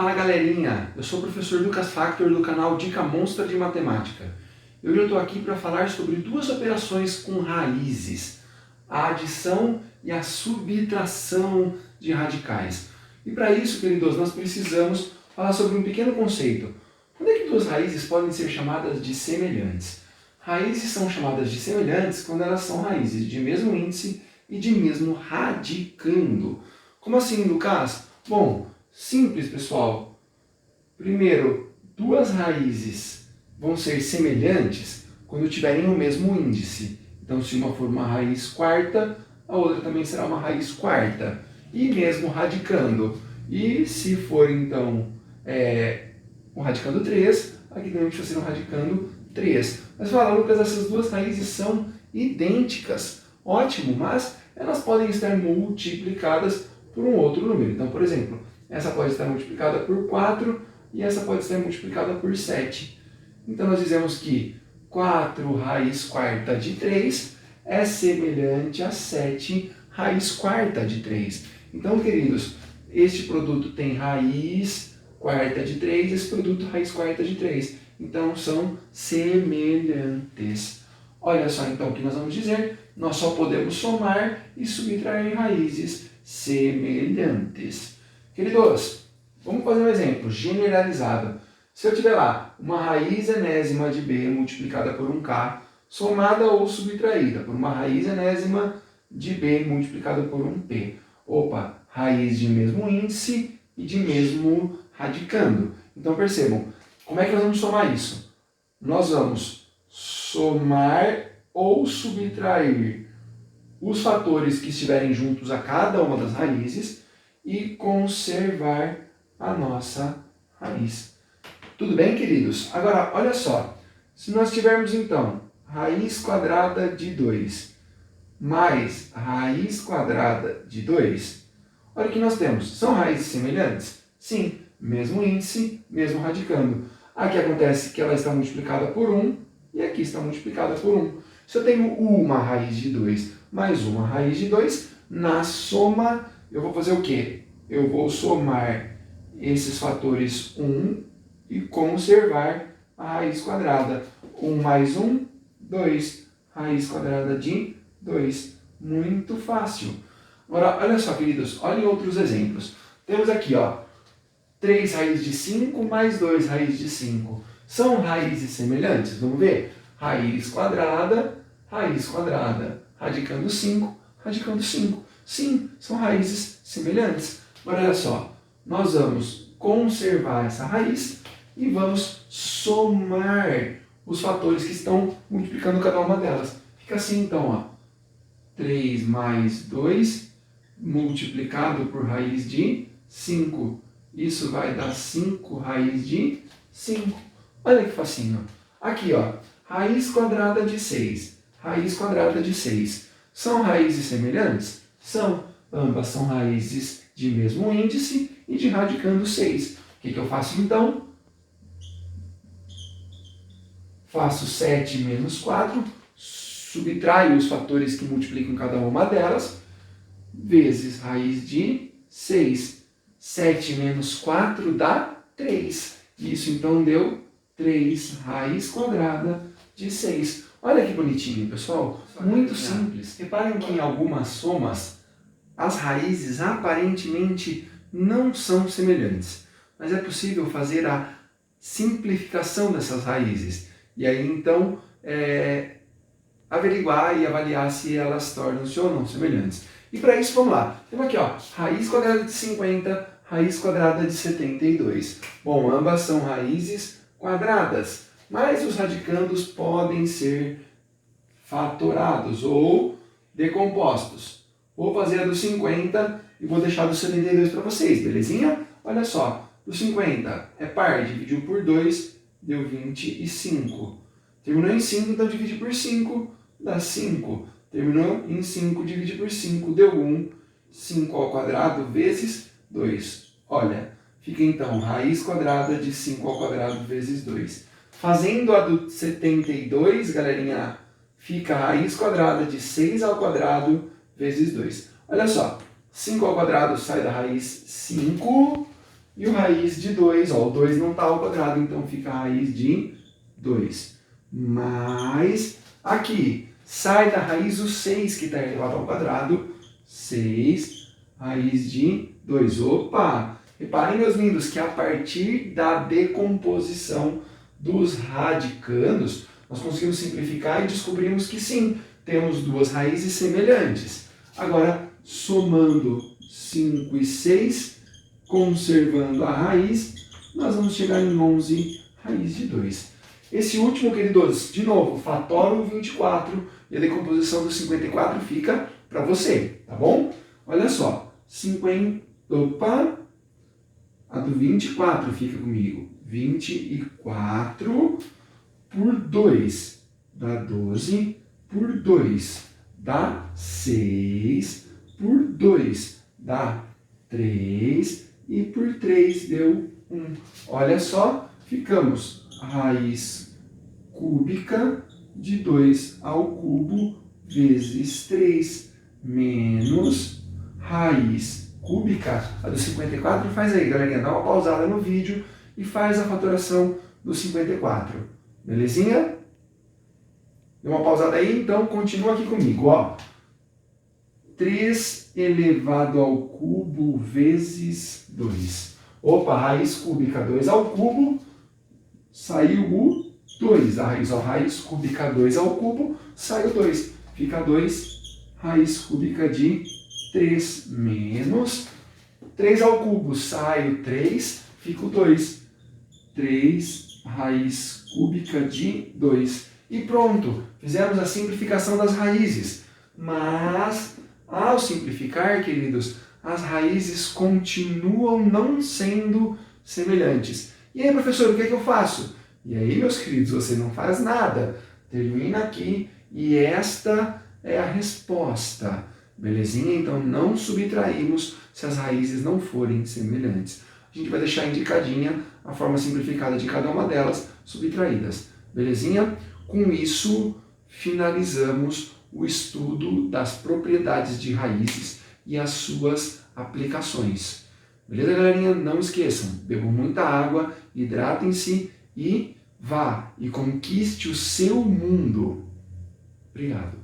Fala galerinha, eu sou o professor Lucas Factor do canal Dica Monstra de Matemática. Hoje eu estou aqui para falar sobre duas operações com raízes, a adição e a subtração de radicais. E para isso, queridos, nós precisamos falar sobre um pequeno conceito. Quando é que duas raízes podem ser chamadas de semelhantes? Raízes são chamadas de semelhantes quando elas são raízes de mesmo índice e de mesmo radicando. Como assim, Lucas? Bom, simples, pessoal. Primeiro, duas raízes vão ser semelhantes quando tiverem o mesmo índice. Então, se uma for uma raiz quarta, a outra também será uma raiz quarta. E mesmo radicando. E se for, então, um radicando 3, aqui também vai ser um radicando 3. Mas fala, Lucas, essas duas raízes são idênticas. Ótimo, mas elas podem estar multiplicadas por um outro número. Então, por exemplo, essa pode estar multiplicada por 4 e essa pode estar multiplicada por 7. Então, nós dizemos que 4 raiz quarta de 3 é semelhante a 7 raiz quarta de 3. Então, queridos, este produto tem raiz quarta de 3, esse produto raiz quarta de 3. Então, são semelhantes. Olha só, então, o que nós vamos dizer? Nós só podemos somar e subtrair raízes semelhantes. Queridos, vamos fazer um exemplo generalizado. Se eu tiver lá uma raiz enésima de b multiplicada por um k, somada ou subtraída por uma raiz enésima de b multiplicada por um p. Opa, raiz de mesmo índice e de mesmo radicando. Então percebam, como é que nós vamos somar isso? Nós vamos somar ou subtrair os fatores que estiverem juntos a cada uma das raízes e conservar a nossa raiz. Tudo bem, queridos? Agora, olha só. Se nós tivermos, então, raiz quadrada de 2 mais raiz quadrada de 2, olha o que nós temos. São raízes semelhantes? Sim, mesmo índice, mesmo radicando. Aqui acontece que ela está multiplicada por 1 e aqui está multiplicada por 1. Se eu tenho uma raiz de 2 mais uma raiz de 2, na soma eu vou fazer o quê? Eu vou somar esses fatores 1 e conservar a raiz quadrada. 1 mais 1, 2. Raiz quadrada de 2. Muito fácil. Agora, olha só, queridos, olhem outros exemplos. Temos aqui, ó, 3 raízes de 5 mais 2 raízes de 5. São raízes semelhantes? Vamos ver? Raiz quadrada, radicando 5, radicando 5. Sim, são raízes semelhantes. Agora, olha só, nós vamos conservar essa raiz e vamos somar os fatores que estão multiplicando cada uma delas. Fica assim, então, ó, 3 mais 2 multiplicado por raiz de 5. Isso vai dar 5 raiz de 5. Olha que facinho. Aqui, ó, raiz quadrada de 6. Raiz quadrada de 6. São raízes semelhantes? São. Ambas são raízes de mesmo índice e de radicando 6. O que eu faço então? Faço 7 menos 4, subtraio os fatores que multiplicam cada uma delas, vezes raiz de 6. 7 menos 4 dá 3. Isso então deu 3 raiz quadrada de 6. Olha que bonitinho, pessoal. Muito simples. Reparem que em algumas somas, as raízes aparentemente não são semelhantes. Mas é possível fazer a simplificação dessas raízes. E aí, então, averiguar e avaliar se elas tornam-se ou não semelhantes. E para isso, vamos lá. Temos aqui, ó, raiz quadrada de 50, raiz quadrada de 72. Bom, ambas são raízes quadradas, mas os radicandos podem ser fatorados ou decompostos. Vou fazer a do 50 e vou deixar a do 72 para vocês, belezinha? Olha só, do 50 é par, dividiu por 2, deu 25. Terminou em 5, então divide por 5, dá 5. Terminou em 5, divide por 5, deu 1. 5 ao quadrado vezes 2. Olha, fica então raiz quadrada de 5 ao quadrado vezes 2. Fazendo a do 72, galerinha, fica raiz quadrada de 6 ao quadrado vezes 2. Olha só, 5 ao quadrado sai da raiz 5 E o raiz de 2, ó, o 2 não está ao quadrado, então fica a raiz de 2. Mais, aqui, sai da raiz o 6 que está elevado ao quadrado, 6, raiz de 2. Opa! Reparem, meus lindos, que a partir da decomposição dos radicanos, nós conseguimos simplificar e descobrimos que sim, temos duas raízes semelhantes. Agora, somando 5 e 6, conservando a raiz, nós vamos chegar em 11 raiz de 2. Esse último, queridos, de novo, fatora o 24 e a decomposição do 54 fica para você, tá bom? Olha só, 50, opa, a do 24 fica comigo, 24 por 2 dá 12, por 2 dá 6, por 2 dá 3 e por 3 deu 1. Olha só, ficamos raiz cúbica de 2 ao cubo vezes 3 menos raiz cúbica. A do 54 faz aí, galerinha, dá uma pausada no vídeo e faz a fatoração do 54. Belezinha? Deu uma pausada aí, então continua aqui comigo, ó. 3 elevado ao cubo vezes 2. Opa, raiz cúbica 2 ao cubo, saiu o 2. A raiz cúbica 2 ao cubo, saiu 2. Fica 2, raiz cúbica de 3 menos 3 ao cubo, sai o 3, fica o 2. 3 raiz cúbica de 2. E pronto, fizemos a simplificação das raízes. Mas, ao simplificar, queridos, as raízes continuam não sendo semelhantes. E aí, professor, o que é que eu faço? E aí, meus queridos, você não faz nada. Termina aqui e esta é a resposta. Belezinha? Então, não subtraímos se as raízes não forem semelhantes. A gente vai deixar indicadinha a forma simplificada de cada uma delas, subtraídas. Belezinha? Com isso, finalizamos o estudo das propriedades de raízes e as suas aplicações. Beleza, galerinha? Não esqueçam, bebam muita água, hidratem-se e vá e conquiste o seu mundo. Obrigado.